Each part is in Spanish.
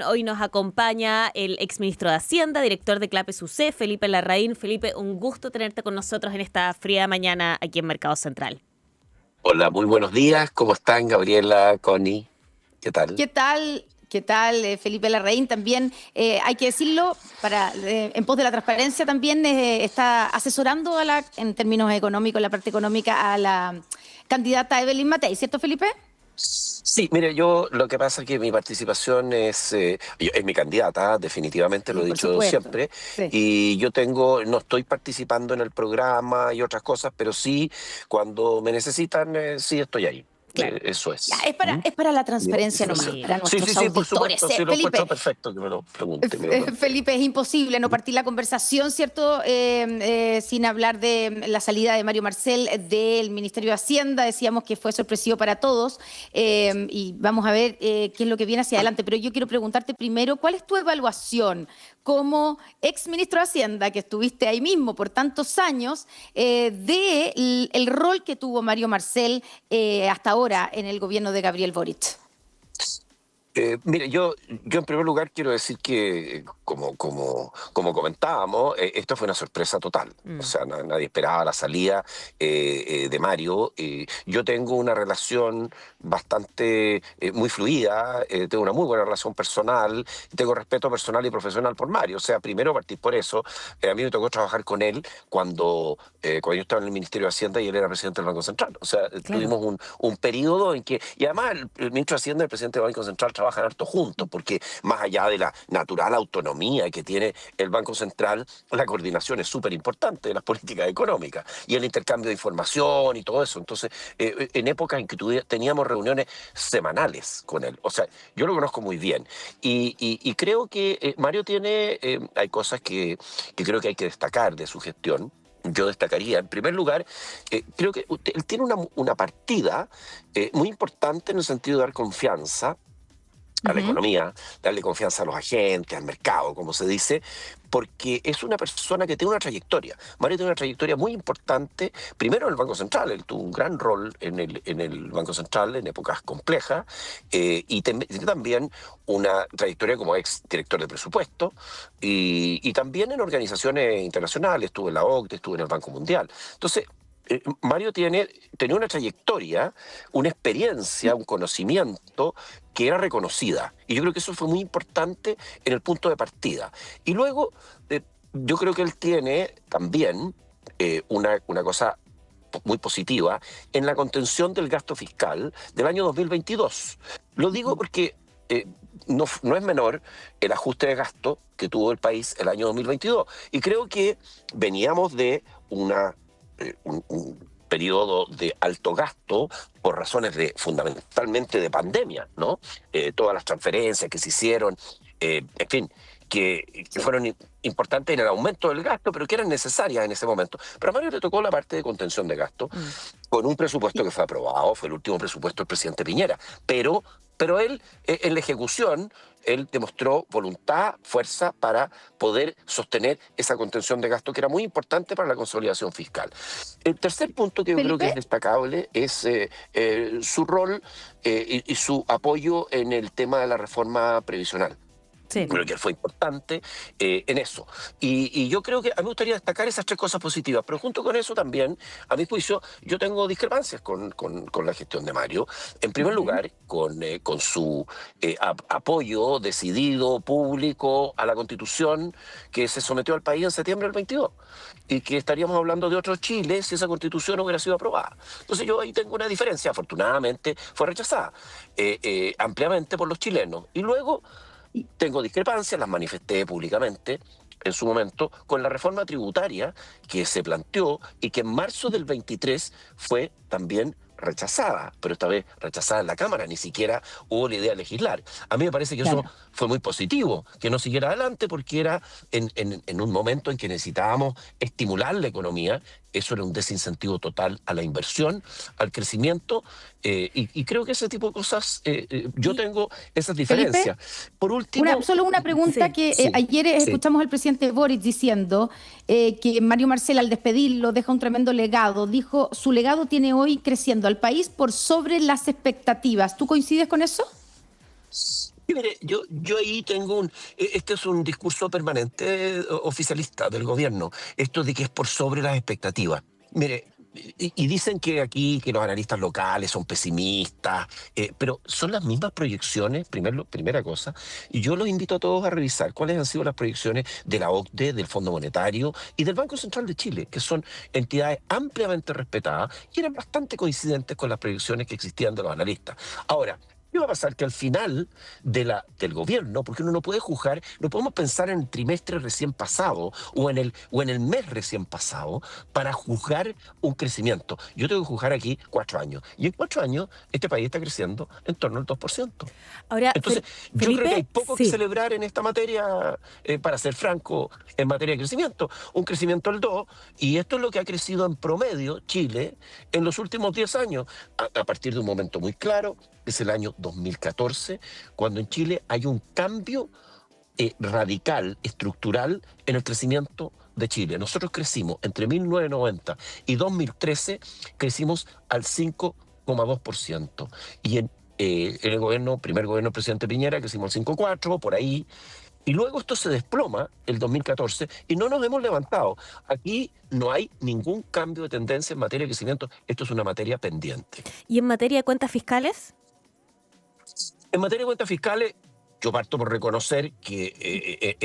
Hoy nos acompaña el exministro de Hacienda, director de Clapes UC, Felipe Larraín. Felipe, un gusto tenerte con nosotros en esta fría mañana aquí en Mercado Central. Hola, muy buenos días. ¿Cómo están, Gabriela, Connie? ¿Qué tal? ¿Qué tal? ¿Qué tal, Felipe Larraín? También hay que decirlo, en pos de la transparencia también está asesorando en términos económicos, la parte económica, a la candidata Evelyn Matei, ¿cierto, Felipe? Sí, mire, yo lo que pasa es que mi participación es mi candidata, definitivamente lo Sí, he por dicho supuesto. siempre, Sí. y no estoy participando en el programa y otras cosas, pero sí, cuando me necesitan, sí estoy ahí. Claro. Eso Ya, es. es para la Mi transparencia nomás, participación. Sí. para Sí, sí, nuestros sí, por auditores. supuesto, sí, lo encuentro Felipe, perfecto que me lo pregunte, me lo plantee. Felipe, es imposible no partir la conversación, ¿cierto? Sin hablar de la salida de Mario Marcel del Ministerio de Hacienda. Decíamos que fue sorpresivo para todos y vamos a ver qué es lo que viene hacia adelante. Pero yo quiero preguntarte primero, ¿cuál es tu evaluación como ex ministro de Hacienda, que estuviste ahí mismo por tantos años, de el rol que tuvo Mario Marcel hasta ahora en el gobierno de Gabriel Boric? Mire, yo en primer lugar quiero decir que, como comentábamos, esto fue una sorpresa total. O Mm. sea, nadie esperaba la salida de Mario. Yo tengo una relación bastante muy fluida, tengo una muy buena relación personal, tengo respeto personal y profesional por Mario. O sea, primero partir por eso. A mí me tocó trabajar con él cuando yo estaba en el Ministerio de Hacienda y él era presidente del Banco Central. O sea, Claro. tuvimos un periodo en que, y además el ministro de Hacienda y el presidente del Banco Central trabajan harto juntos, porque más allá de la natural autonomía que tiene el Banco Central, la coordinación es súper importante de las políticas económicas y el intercambio de información y todo eso. Entonces, en épocas en que teníamos reuniones semanales con él, o sea, yo lo conozco muy bien y creo que Mario hay cosas que creo que hay que destacar de su gestión. Yo destacaría, en primer lugar, creo que él tiene una partida muy importante en el sentido de dar confianza a la Ujú. economía, darle confianza a los agentes, al mercado, como se dice, porque es una persona que tiene una trayectoria. Mario tiene una trayectoria muy importante, primero en el Banco Central, él tuvo un gran rol en el Banco Central en épocas complejas, y tiene también una trayectoria como ex director de presupuesto, y también en organizaciones internacionales, estuvo en la OCDE, estuvo en el Banco Mundial. Entonces, Mario tenía una trayectoria, una experiencia, un conocimiento que era reconocida. Y yo creo que eso fue muy importante en el punto de partida. Y luego, yo creo que él tiene también una cosa muy positiva en la contención del gasto fiscal del año 2022. Lo digo porque no es menor el ajuste de gasto que tuvo el país el año 2022. Y creo que veníamos de un periodo de alto gasto por razones fundamentalmente de pandemia, ¿no? Todas las transferencias que se hicieron, en fin, que Sí. fueron importantes en el aumento del gasto, pero que eran necesarias en ese momento. Pero a Mario le tocó la parte de contención de gasto, Mm. con un presupuesto Y- que fue aprobado, fue el último presupuesto del presidente Piñera, pero él, en la ejecución, él demostró voluntad, fuerza para poder sostener esa contención de gasto que era muy importante para la consolidación fiscal. El tercer punto que yo creo que Felipe, es destacable es su rol y su apoyo en el tema de la reforma previsional. Sí. Creo que fue importante en eso. Y yo creo que a mí me gustaría destacar esas tres cosas positivas, pero junto con eso también, a mi juicio, yo tengo discrepancias con la gestión de Mario. En primer ujú, lugar, con su apoyo decidido, público, a la Constitución que se sometió al país en septiembre del 22 y que estaríamos hablando de otro Chile si esa Constitución hubiera sido aprobada. Entonces yo ahí tengo una diferencia. Afortunadamente fue rechazada ampliamente por los chilenos. Y luego y- tengo discrepancias, las manifesté públicamente en su momento, con la reforma tributaria que se planteó y que en marzo del 23 fue también rechazada, pero esta vez rechazada en la Cámara, ni siquiera hubo la idea de legislar. A mí me parece que eso claro. fue muy positivo, que no siguiera adelante porque era en un momento en que necesitábamos estimular la economía. Eso era un desincentivo total a la inversión, al crecimiento, y creo que ese tipo de cosas, yo Y tengo esas Felipe, diferencias. Por último, solo una pregunta Sí. que sí, ayer sí. escuchamos al presidente Boric diciendo que Mario Marcel al despedirlo deja un tremendo legado. Dijo, su legado tiene hoy creciendo al país por sobre las expectativas. ¿Tú coincides con eso? Y mire, yo ahí tengo este es un discurso permanente oficialista del gobierno, esto de que es por sobre las expectativas. Mire, y dicen que aquí que los analistas locales son pesimistas, pero son las mismas proyecciones, primera cosa, y yo los invito a todos a revisar cuáles han sido las proyecciones de la OCDE, del Fondo Monetario y del Banco Central de Chile, que son entidades ampliamente respetadas y eran bastante coincidentes con las proyecciones que existían de los analistas. Ahora, ¿qué va a pasar? Que al final del gobierno, porque uno no puede juzgar, no podemos pensar en el trimestre recién pasado o en el mes recién pasado para juzgar un crecimiento. Yo tengo que juzgar aquí 4 años. Y en 4 años este país está creciendo en torno al 2%. Ahora, Entonces, yo creo que hay Felipe, poco que sí. celebrar en esta materia, para ser franco, en materia de crecimiento. Un crecimiento al 2, y esto es lo que ha crecido en promedio Chile en los últimos 10 años, a partir de un momento muy claro, que es el año 2014, cuando en Chile hay un cambio radical, estructural, en el crecimiento de Chile. Nosotros crecimos entre 1990 y 2013, crecimos al 5,2%. Y en el primer gobierno del presidente Piñera, crecimos al 5,4%, por ahí. Y luego esto se desploma el 2014 y no nos hemos levantado. Aquí no hay ningún cambio de tendencia en materia de crecimiento. Esto es una materia pendiente. ¿Y en materia de cuentas fiscales? En materia de cuentas fiscales, yo parto por reconocer que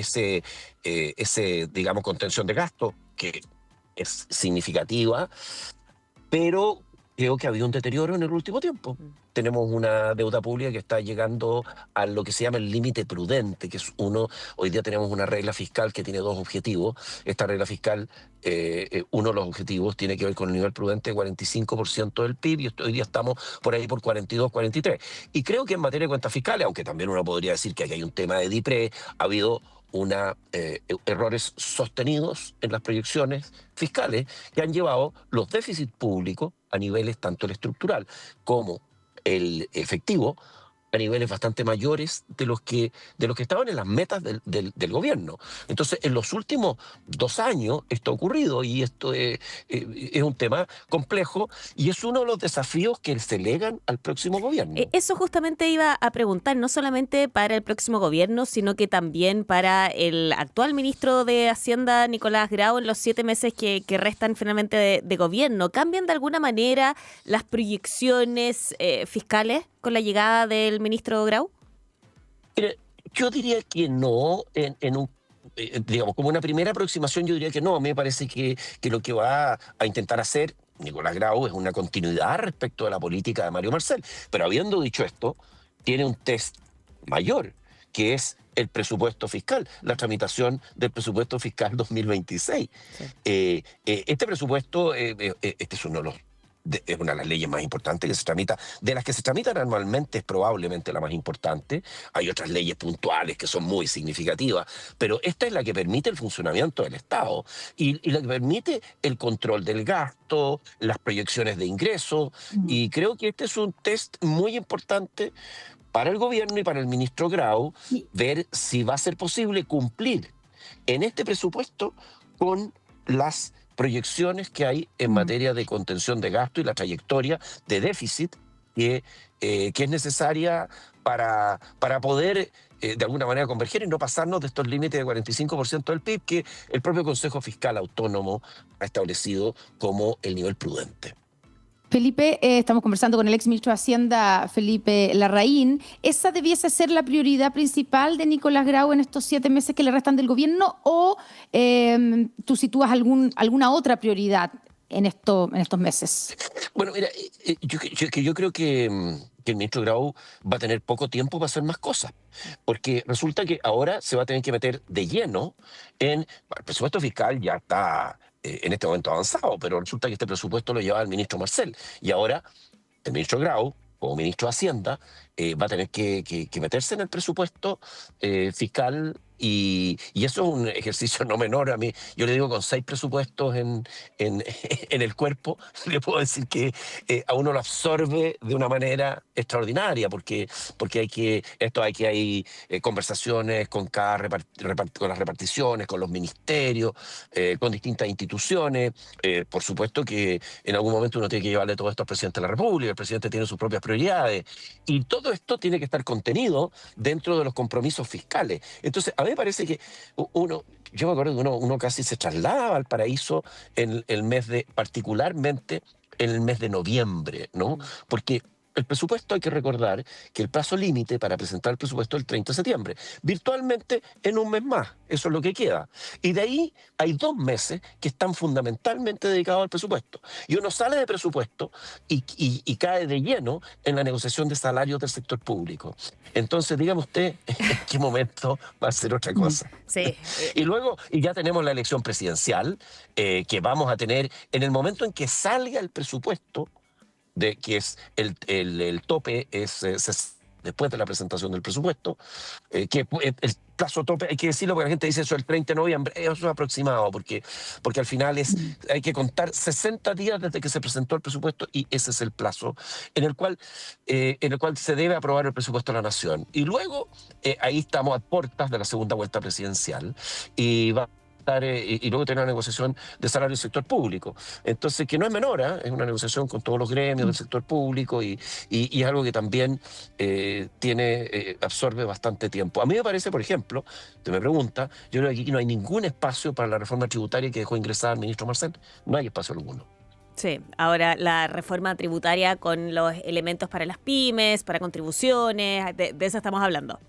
digamos, contención de gasto, que es significativa, pero creo que ha habido un deterioro en el último tiempo. Tenemos una deuda pública que está llegando a lo que se llama el límite prudente, que es hoy día tenemos una regla fiscal que tiene dos objetivos. Esta regla fiscal, uno de los objetivos tiene que ver con el nivel prudente de 45% del PIB, y hoy día estamos por ahí por 42, 43. Y creo que en materia de cuentas fiscales, aunque también uno podría decir que aquí hay un tema de DIPRE, ha habido errores sostenidos en las proyecciones fiscales que han llevado los déficits públicos a niveles tanto el estructural como el efectivo, a niveles bastante mayores de los que estaban en las metas del gobierno. Entonces, en los últimos 2 años esto ha ocurrido, y esto es un tema complejo y es uno de los desafíos que se legan al próximo gobierno. Eso justamente iba a preguntar, no solamente para el próximo gobierno, sino que también para el actual ministro de Hacienda, Nicolás Grau, en los 7 meses que restan finalmente de gobierno. ¿Cambian de alguna manera las proyecciones fiscales con la llegada del ministro Grau? Mire, yo diría que no, digamos, como una primera aproximación, yo diría que no. A mí me parece que lo que va a intentar hacer Nicolás Grau es una continuidad respecto de la política de Mario Marcel. Pero habiendo dicho esto, tiene un test mayor, que es el presupuesto fiscal, la tramitación del presupuesto fiscal 2026. Sí. Este presupuesto, este es es una de las leyes más importantes que se tramita, de las que se tramitan anualmente es probablemente la más importante. Hay otras leyes puntuales que son muy significativas, pero esta es la que permite el funcionamiento del Estado y la que permite el control del gasto, las proyecciones de ingresos, y creo que este es un test muy importante para el gobierno y para el ministro Grau, ver si va a ser posible cumplir en este presupuesto con las proyecciones que hay en materia de contención de gasto y la trayectoria de déficit que es necesaria para poder de alguna manera converger y no pasarnos de estos límites de 45% del PIB que el propio Consejo Fiscal Autónomo ha establecido como el nivel prudente. Felipe, estamos conversando con el exministro de Hacienda, Felipe Larraín. ¿Esa debiese ser la prioridad principal de Nicolás Grau en estos 7 meses que le restan del gobierno, o tú sitúas alguna otra prioridad en estos meses? Bueno, mira, yo creo que el ministro Grau va a tener poco tiempo para hacer más cosas, porque resulta que ahora se va a tener que meter de lleno el presupuesto fiscal. Ya está en este momento avanzado, pero resulta que este presupuesto lo llevaba el ministro Marcel, y ahora el ministro Grau, como ministro de Hacienda, va a tener que meterse en el presupuesto fiscal y eso es un ejercicio no menor. A mí, yo le digo, con 6 presupuestos en el cuerpo, le puedo decir que a uno lo absorbe de una manera extraordinaria, porque hay conversaciones con con las reparticiones, con los ministerios, con distintas instituciones. Por supuesto que en algún momento uno tiene que llevarle todo esto al presidente de la República, el presidente tiene sus propias prioridades, y todo esto tiene que estar contenido dentro de los compromisos fiscales. Entonces, a mí me parece que yo me acuerdo que uno casi se trasladaba al paraíso en el mes particularmente en el mes de noviembre, ¿no? Porque el presupuesto, hay que recordar que el plazo límite para presentar el presupuesto es el 30 de septiembre, virtualmente en un mes más, eso es lo que queda. Y de ahí hay 2 meses que están fundamentalmente dedicados al presupuesto. Y uno sale de presupuesto y cae de lleno en la negociación de salarios del sector público. Entonces, dígame usted, ¿en qué momento va a ser otra cosa? Sí. Y luego, y ya tenemos la elección presidencial, que vamos a tener en el momento en que salga el presupuesto, que es el tope, después de la presentación del presupuesto, que el plazo tope, hay que decirlo porque la gente dice eso el 30 de noviembre, eso es aproximado, porque al final hay que contar 60 días desde que se presentó el presupuesto, y ese es el plazo en el cual se debe aprobar el presupuesto de la Nación. Y luego, ahí estamos a puertas de la segunda vuelta presidencial, y luego tener una negociación de salario del sector público. Entonces, que no es menor, es una negociación con todos los gremios del sector público, y es algo que también absorbe bastante tiempo. A mí me parece, por ejemplo, usted me pregunta, yo creo que aquí no hay ningún espacio para la reforma tributaria que dejó ingresar el ministro Marcel. No hay espacio alguno. Sí, ahora la reforma tributaria con los elementos para las pymes, para contribuciones, de eso estamos hablando.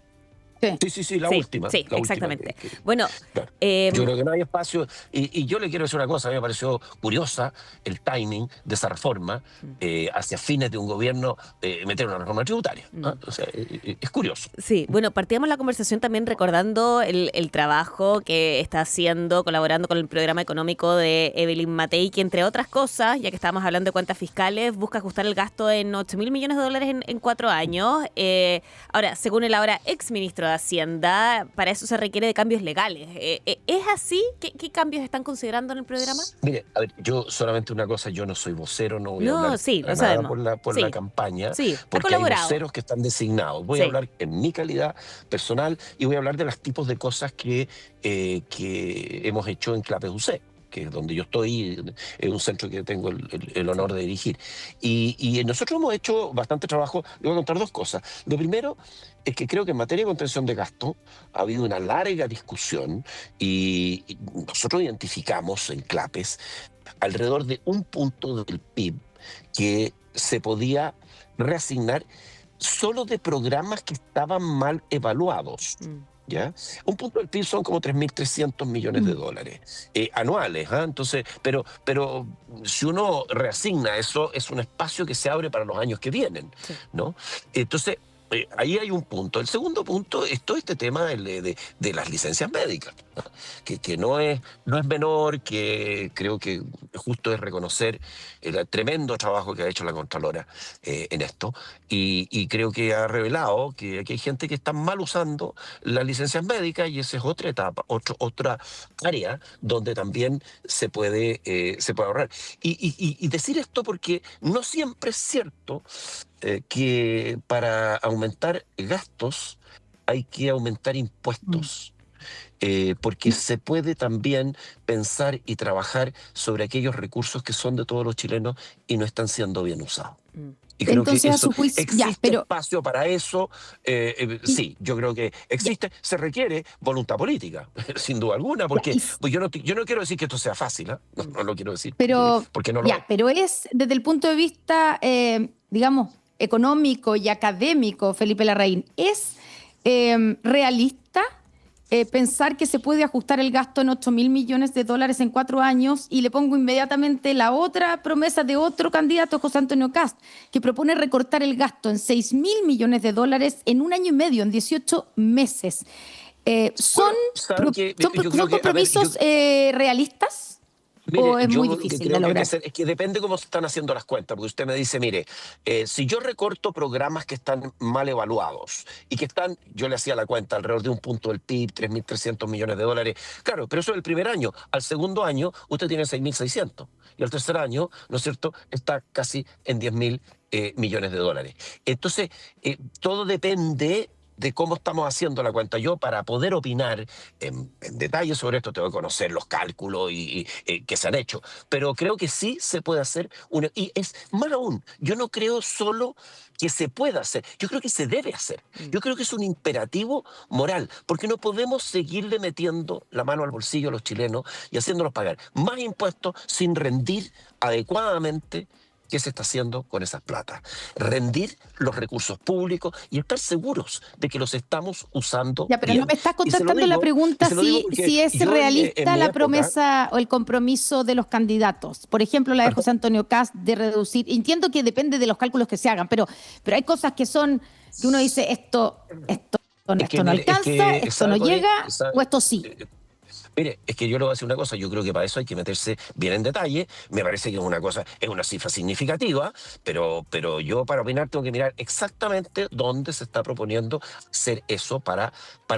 Sí, la última. Sí, la exactamente. Última Bueno, claro. Yo creo que no hay espacio, y yo le quiero decir una cosa, a mí me pareció curiosa el timing de esa reforma, hacia fines de un gobierno, meter una reforma tributaria. O sea, es curioso. Sí, bueno, partíamos la conversación también recordando el trabajo que está haciendo, colaborando con el programa económico de Evelyn Matei, que entre otras cosas, ya que estábamos hablando de cuentas fiscales, busca ajustar el gasto en $8.000 millones en 4 años. Ahora, según el ahora exministro de Hacienda, para eso se requiere de cambios legales. ¿Es así? ¿Qué cambios están considerando en el programa? Mire, a ver, yo solamente una cosa, yo no soy vocero, no voy a hablar nada por la campaña, porque hay voceros que están designados. Voy a hablar en mi calidad personal, y voy a hablar de los tipos de cosas que hemos hecho en Clapes UC, que es donde yo estoy, es un centro que tengo el honor de dirigir. Y nosotros hemos hecho bastante trabajo. Le voy a contar 2 cosas. Lo primero es que creo que en materia de contención de gasto ha habido una larga discusión, y nosotros identificamos en Clapes alrededor de 1 punto del PIB que se podía reasignar solo de programas que estaban mal evaluados. ¿Ya? 1 punto del PIB son como 3.300 millones de dólares anuales. Entonces, pero si uno reasigna eso, es un espacio que se abre para los años que vienen, ¿no? Entonces, ahí hay un punto. El segundo punto es todo este tema de las licencias médicas, ¿no? Que no es menor, que creo que justo es reconocer el tremendo trabajo que ha hecho la Contralora en esto, y creo que ha revelado que aquí hay gente que está mal usando las licencias médicas, y esa es otra etapa, otra área donde también se puede ahorrar. Y decir esto porque no siempre es cierto que para aumentar gastos hay que aumentar impuestos. Porque se puede también pensar y trabajar sobre aquellos recursos que son de todos los chilenos y no están siendo bien usados. Y creo Entonces, que a eso, su juicio, existe espacio para eso. Sí, yo creo que existe. Se requiere voluntad política, sin duda alguna, porque pues yo no quiero decir que esto sea fácil, no lo quiero decir, porque no lo es. Pero es desde el punto de vista, digamos, económico y académico, Felipe Larraín, ¿es realista pensar que se puede ajustar el gasto en $8.000 millones en 4 años? Y le pongo inmediatamente la otra promesa de otro candidato, José Antonio Kast, que propone recortar el gasto en $6.000 millones en 1 año y medio, en 18 meses. ¿Son compromisos realistas? o Mire, es muy yo lo que difícil de creo que hay que lograr? hacer es que depende cómo se están haciendo las cuentas, porque usted me dice, mire, si yo recorto programas que están mal evaluados y que están, yo le hacía la cuenta, alrededor de un punto del PIB, 3.300 millones de dólares, claro, pero eso es el primer año. Al segundo año, usted tiene 6.600 y al tercer año, ¿no es cierto?, está casi en 10.000 millones de dólares. Entonces, todo depende de cómo estamos haciendo la cuenta. Yo, para poder opinar en detalle sobre esto, tengo que conocer los cálculos que se han hecho, pero creo que sí se puede hacer una. Y es más aún, yo no creo solo que se pueda hacer, yo creo que se debe hacer. Yo creo que es un imperativo moral, porque no podemos seguirle metiendo la mano al bolsillo a los chilenos y haciéndolos pagar más impuestos sin rendir adecuadamente. ¿Qué se está haciendo con esas plata? Rendir los recursos públicos y estar seguros de que los estamos usando Ya, pero no bien. me estás Y se lo contestando la digo, pregunta porque si es yo en realista mi la época, promesa o el compromiso de los candidatos. Por ejemplo, la de José Antonio Kast de reducir. Entiendo que depende de los cálculos que se hagan, pero hay cosas que uno dice, es que, esto no mire, es alcanza, que, esto no ¿sabe, Connie? llega, o esto sí. Mire, es que yo le voy a decir una cosa, yo creo que para eso hay que meterse bien en detalle, me parece que es una cosa, es una cifra significativa, pero yo para opinar tengo que mirar exactamente dónde se está proponiendo hacer eso para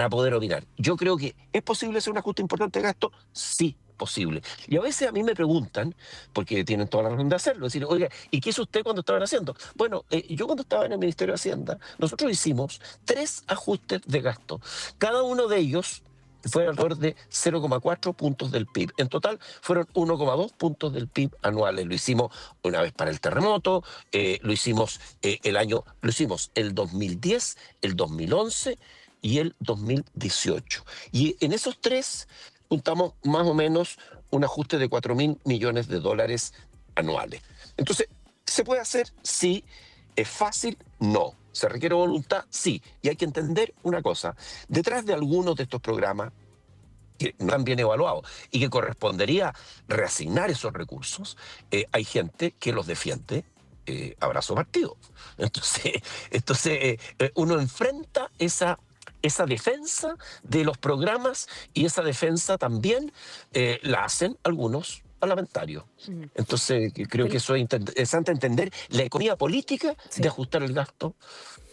poder opinar. Yo creo que ¿es posible hacer un ajuste importante de gasto? Sí, posible. Y a veces a mí me preguntan, porque tienen toda la razón de hacerlo, decir, oiga, ¿y qué hizo usted cuando estaban haciendo? Bueno, yo cuando estaba en el Ministerio de Hacienda, nosotros hicimos 3 ajustes de gasto. Cada uno de ellos fue alrededor de 0,4 puntos del PIB. En total fueron 1,2 puntos del PIB anuales. Lo hicimos una vez para el terremoto, lo hicimos lo hicimos el 2010, el 2011 y el 2018. Y en esos 3 juntamos más o menos un ajuste de 4.000 millones de dólares anuales. Entonces, ¿se puede hacer? Sí. ¿Es fácil? No. ¿Se requiere voluntad? Sí. Y hay que entender una cosa. Detrás de algunos de estos programas que no están bien evaluados y que correspondería reasignar esos recursos, hay gente que los defiende abrazo partido. Entonces uno enfrenta esa defensa de los programas y esa defensa también la hacen algunos parlamentarios. Entonces creo que eso es interesante entender la economía política de ajustar el gasto,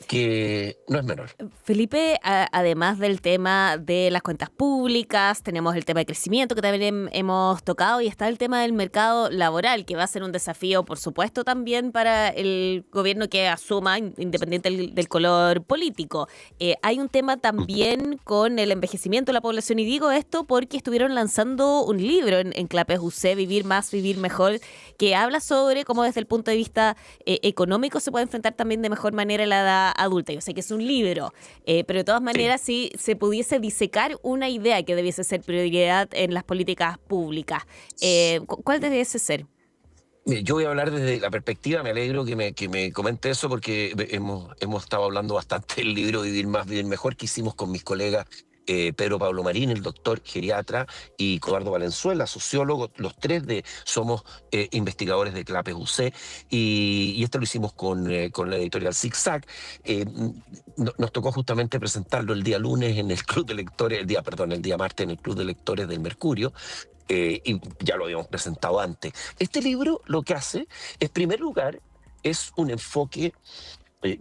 que no es menor. Felipe, además del tema de las cuentas públicas, tenemos el tema de crecimiento que también hemos tocado y está el tema del mercado laboral, que va a ser un desafío, por supuesto, también para el gobierno que asuma, independiente del color político. Hay un tema también con el envejecimiento de la población, y digo esto porque estuvieron lanzando un libro en Clapes UC, Vivir Más, Vivir Mejor, que habla sobre cómo desde el punto de vista económico se puede enfrentar también de mejor manera la edad adulta. Yo sé que es un libro, pero de todas maneras, si se pudiese disecar una idea que debiese ser prioridad en las políticas públicas, ¿cuál debiese ser? Mire, yo voy a hablar desde la perspectiva, me alegro que me comente eso porque hemos estado hablando bastante del libro Vivir Más, Vivir Mejor que hicimos con mis colegas Pedro Pablo Marín, el doctor geriatra, y Codardo Valenzuela, sociólogo. Los 3 somos investigadores de Clapes UC, y esto lo hicimos con la editorial Zigzag. Nos tocó justamente presentarlo el día lunes en el Club de Lectores, el día martes en el Club de Lectores del Mercurio. Y ya lo habíamos presentado antes. Este libro lo que hace, en primer lugar, es un enfoque,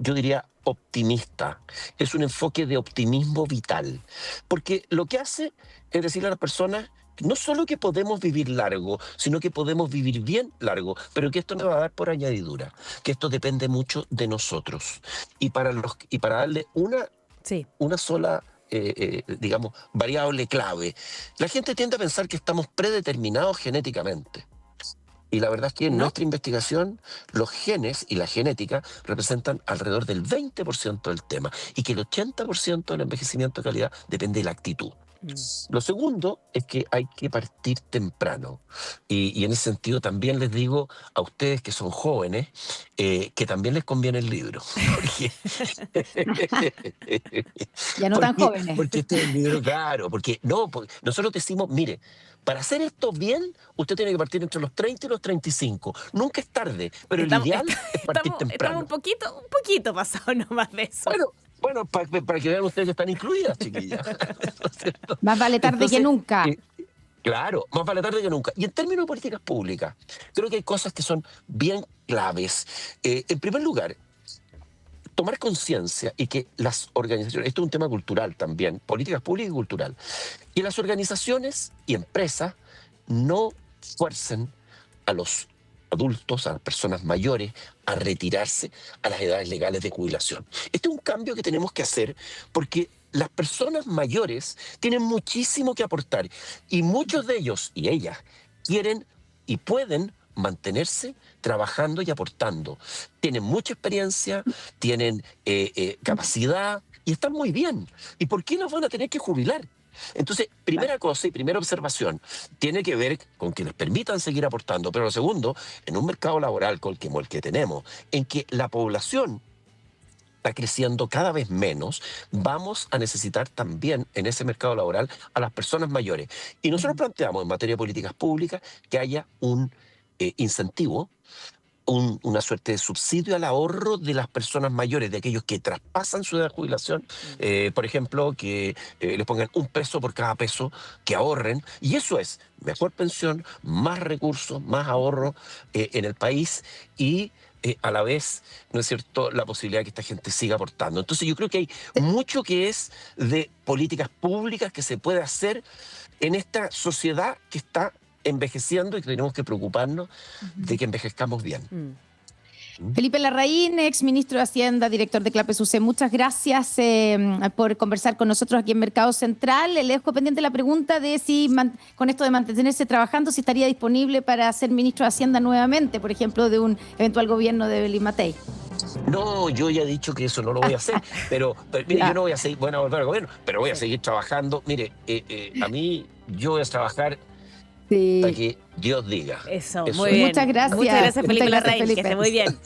yo diría, optimista. Es un enfoque de optimismo vital. Porque lo que hace es decirle a las personas no solo que podemos vivir largo, sino que podemos vivir bien largo, pero que esto no va a dar por añadidura, que esto depende mucho de nosotros. Y para darle una sola digamos, variable clave. La gente tiende a pensar que estamos predeterminados genéticamente. Y la verdad es que en nuestra investigación los genes y la genética representan alrededor del 20% del tema, y que el 80% del envejecimiento de calidad depende de la actitud. Lo segundo es que hay que partir temprano, y en ese sentido también les digo a ustedes que son jóvenes que también les conviene el libro. Ya no tan jóvenes. Porque este es el libro, claro, porque nosotros decimos, mire, para hacer esto bien, usted tiene que partir entre los 30 y los 35. Nunca es tarde, pero el ideal es partir temprano. Estamos un poquito pasado nomás de eso. Bueno, para que vean ustedes que están incluidas, chiquillas. Más vale tarde que nunca. Claro, más vale tarde que nunca. Y en términos de políticas públicas, creo que hay cosas que son bien claves. En primer lugar, tomar conciencia y que las organizaciones, esto es un tema cultural también, políticas públicas y cultural, que las organizaciones y empresas no fuercen a los adultos, a las personas mayores, a retirarse a las edades legales de jubilación. Este es un cambio que tenemos que hacer porque las personas mayores tienen muchísimo que aportar y muchos de ellos y ellas quieren y pueden mantenerse trabajando y aportando. Tienen mucha experiencia, tienen capacidad y están muy bien. ¿Y por qué los van a tener que jubilar? Entonces, primera cosa y primera observación tiene que ver con que les permitan seguir aportando, pero lo segundo, en un mercado laboral como el que tenemos, en que la población está creciendo cada vez menos, vamos a necesitar también en ese mercado laboral a las personas mayores. Y nosotros planteamos en materia de políticas públicas que haya un incentivo, una suerte de subsidio al ahorro de las personas mayores, de aquellos que traspasan su edad de jubilación, por ejemplo, que les pongan $1 por cada peso que ahorren, y eso es mejor pensión, más recursos, más ahorro en el país y a la vez, ¿no es cierto?, la posibilidad de que esta gente siga aportando. Entonces yo creo que hay mucho que es de políticas públicas que se puede hacer en esta sociedad que está envejeciendo y que tenemos que preocuparnos de que envejezcamos bien. Felipe Larraín, ex ministro de Hacienda, director de Clapes UC, muchas gracias por conversar con nosotros aquí en Mercado Central. Le dejo pendiente la pregunta de si con esto de mantenerse trabajando, si estaría disponible para ser ministro de Hacienda nuevamente, por ejemplo, de un eventual gobierno de Belín Matei. No, yo ya he dicho que eso no lo voy a hacer, pero mire, yo no voy a seguir, bueno, a volver al gobierno, pero voy a seguir trabajando. Mire, a mí, yo voy a trabajar hasta que Dios diga. Eso, muy bien. Muchas gracias. Muchas gracias, Felipe Muchas gracias, Larraín, que Felipe. esté muy bien.